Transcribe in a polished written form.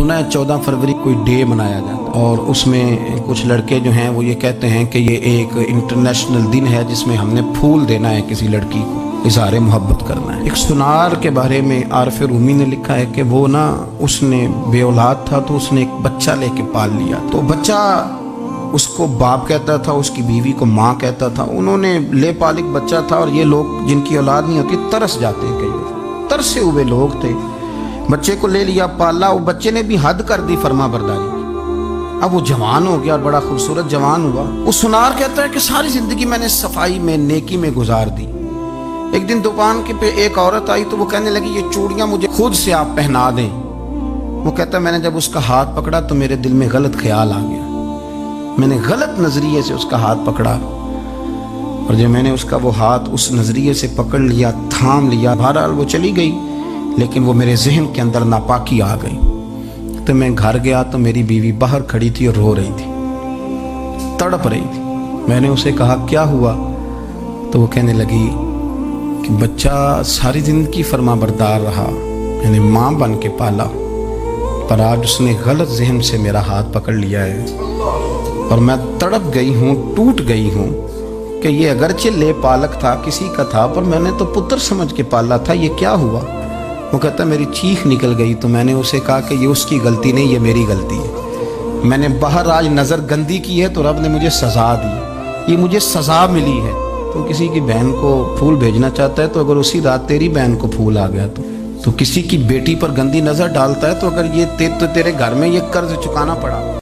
सुना है 14 फरवरी कोई डे मनाया जाता है और उसमें कुछ लड़के जो हैं वो ये कहते हैं कि ये एक इंटरनेशनल दिन है जिसमें हमने फूल देना है किसी लड़की को, इज़हार मोहब्बत करना है। एक सुनार के बारे में आरफ रूमी ने लिखा है कि वो ना उसने बे औलाद था तो उसने एक बच्चा लेके पाल लिया। तो बच्चा उसको बाप कहता था, उसकी बीवी को माँ कहता था। उन्होंने ले पालिक बच्चा था और ये लोग जिनकी औलाद नहीं होती तरस जाते हैं, कई तरसे हुए लोग थे। बच्चे को ले लिया, पाला, वो बच्चे ने भी हद कर दी फर्मा बरदारी की। अब वो जवान हो गया और बड़ा खूबसूरत जवान हुआ। वो सुनार कहता है कि सारी जिंदगी मैंने सफाई में, नेकी में गुजार दी। एक दिन दुकान के पे एक औरत आई तो वो कहने लगी ये चूड़ियां मुझे खुद से आप पहना दें। वो कहता मैंने जब उसका हाथ पकड़ा तो मेरे दिल में गलत ख्याल आ गया, मैंने गलत नजरिए से उसका हाथ पकड़ा और जब मैंने उसका वो हाथ उस नजरिए से पकड़ लिया, थाम लिया, बहरहाल वो चली गई, लेकिन वो मेरे जहन के अंदर नापाकी आ गई। तो मैं घर गया तो मेरी बीवी बाहर खड़ी थी और रो रही थी, तड़प रही थी। मैंने उसे कहा क्या हुआ? तो वो कहने लगी कि बच्चा सारी जिंदगी फर्मा बरदार रहा, मैंने माँ बन के पाला, पर आज उसने गलत जहन से मेरा हाथ पकड़ लिया है और मैं तड़प गई हूँ, टूट गई हूँ कि ये अगरचे ले पालक था, किसी का था, पर मैंने तो पुत्र समझ के पाला था, ये क्या हुआ? वो कहता मेरी चीख निकल गई। तो मैंने उसे कहा कि ये उसकी गलती नहीं, ये मेरी गलती है। मैंने बाहर आज नज़र गंदी की है तो रब ने मुझे सज़ा दी, ये मुझे सज़ा मिली है। तो किसी की बहन को फूल भेजना चाहता है तो अगर उसी रात तेरी बहन को फूल आ गया तो किसी की बेटी पर गंदी नज़र डालता है तो अगर ये तेरे घर में ये कर्ज चुकाना पड़ा।